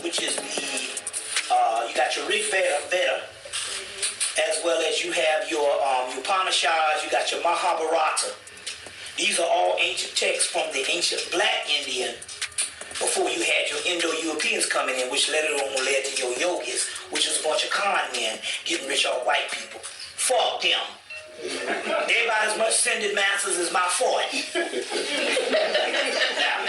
Which is you got your Rig Veda, as well as you have your Upanishads, you got your Mahabharata. These are all ancient texts from the ancient black Indian before you had your Indo-Europeans coming in, which later on led to your yogis, which was a bunch of con men getting rich off white people. Fuck them. They about as much ascended masters as my 40. Now,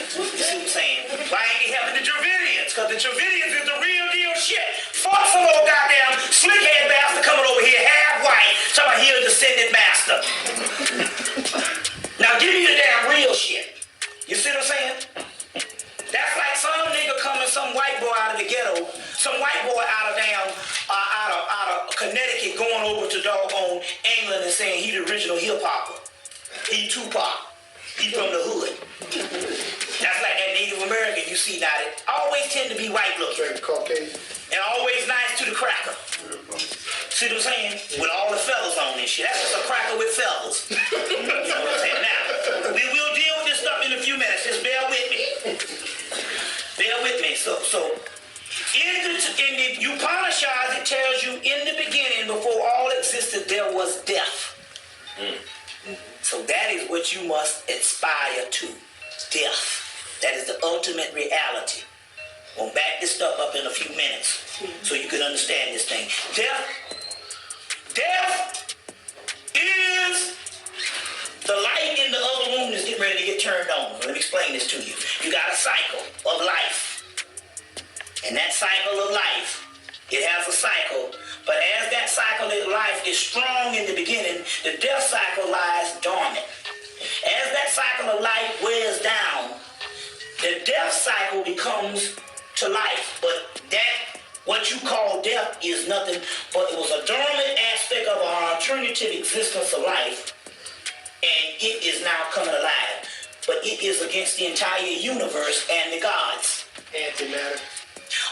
you see what I'm saying? Why ain't he helping the Dravidians? Because the Dravidians is the real deal shit. Fuck some old goddamn slick-head bastard coming over here half white, talking about he a descended master. Now give me the damn real shit. You see what I'm saying? That's like some nigga coming, some white boy out of the ghetto, some white boy out of Connecticut going over to doggone England and saying he the original hip-hopper. He Tupac. He from the hood. That's like that Native American you see now that always tend to be white looking. Caucasian. And always nice to the cracker. See what I'm saying? With all the feathers on this shit. That's just a cracker with feathers. You know what I'm saying? Now, we will deal with this stuff in a few minutes. Just bear with me. Bear with me. So in the Upanishads, it tells you in the beginning, before all existed, there was death. So that is what you must aspire to. Death. That is the ultimate reality. We'll back this stuff up in a few minutes so you can understand this thing. Death is the light in the other room that's getting ready to get turned on. Let me explain this to you. You got a cycle of life. And that cycle of life, it has a cycle. But as that cycle of life is strong in the beginning, the death cycle lies dormant. As that cycle of life wears down, the death cycle becomes to life. But that, what you call death, is nothing but it was a dormant aspect of our alternative existence of life. And it is now coming alive. But it is against the entire universe and the gods. Antimatter.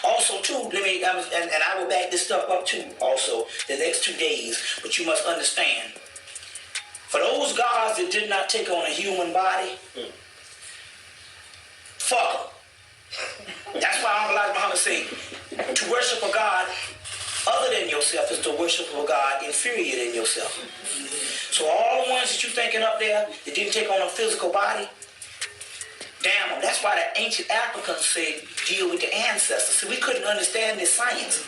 Also, too, and I will back this stuff up too, also, the next 2 days. But you must understand, for those gods that did not take on a human body, fuck them. That's why Elijah Muhammad say, to worship a God other than yourself is to worship a God inferior than yourself. So all the ones that you thinking up there that didn't take on a physical body, damn them. That's why the ancient Africans say deal with the ancestors. See, we couldn't understand this science.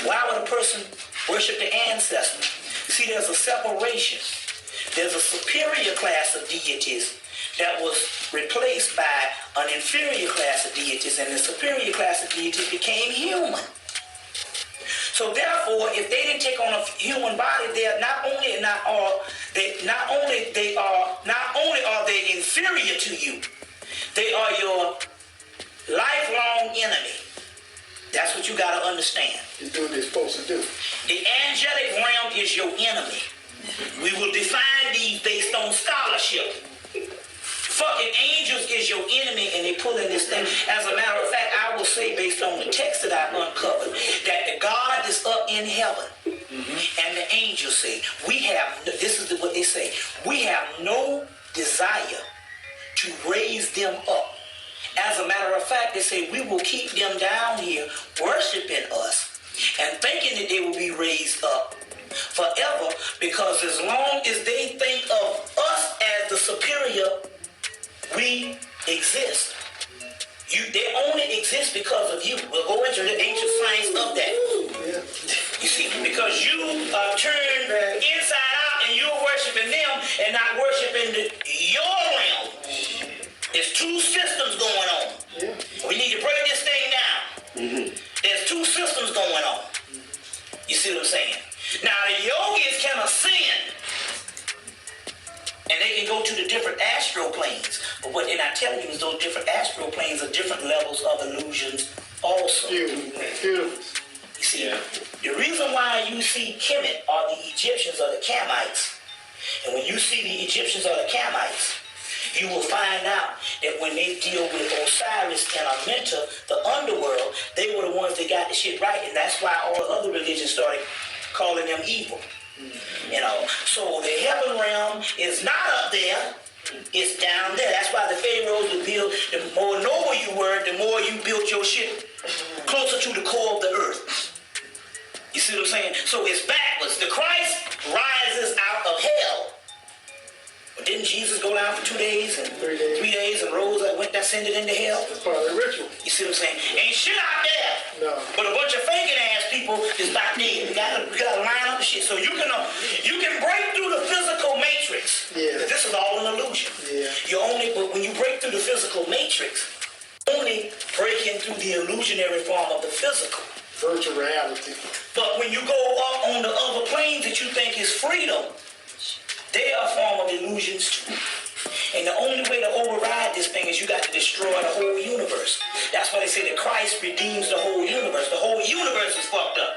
Why would a person worship the ancestors? See, there's a separation. There's a superior class of deities that was replaced by an inferior class of deities, and the superior class of deities became human. So therefore, if they didn't take on a human body, they are not only are they inferior to you, they are your lifelong enemy. That's what you got to understand. You do what they're supposed to do. The angelic realm is your enemy. We will define these based on scholarship. Fucking angels is your enemy, and they pull in this thing. As a matter of fact, I will say, based on the text that I've uncovered, that the God is up in heaven, and the angels say, this is what they say, we have no desire to raise them up. As a matter of fact, they say, we will keep them down here worshiping us and thinking that they will be raised up forever, because as long as they think of us as the superior, we exist. They only exist because of you. We'll go into the ancient science of that. You see, because you turned inside out and you're worshiping them and not worshiping your realm. There's two systems going on. We need to break this thing down. There's two systems going on. You see what I'm saying? Now the yogis can ascend, and they can go to the different astral planes. But what they're not telling you is those different astral planes are different levels of illusions also. Beautiful. You see, the reason why you see Kemet are the Egyptians or the Kamites, and when you see the Egyptians or the Kamites, you will find out that when they deal with Osiris and Amenta, the underworld, they were the ones that got the shit right, and that's why all other religions started calling them evil. You know, so the heaven realm is not up there. It's down there. That's why the pharaohs would build, the more noble you were, the more you built your shit closer to the core of the earth. You see what I'm saying? So it's backwards. The Christ rises out of hell. But didn't Jesus go down for 2 days and 3 days and rose and went ascended into hell? That's part of the ritual. You see what I'm saying? Ain't shit out there. No. But a bunch of faking ass people is back there. You gotta line up the shit. So you can break through the physical matrix. Yeah. This is all an illusion. Yeah. But when you break through the physical matrix, only breaking through the illusionary form of the physical. Virtual reality. But when you go up on the other planes that you think is freedom, they are a form of illusions too. And the only way to override this thing is you got to destroy the whole universe. That's why they say that Christ redeems the whole universe. The whole universe is fucked up.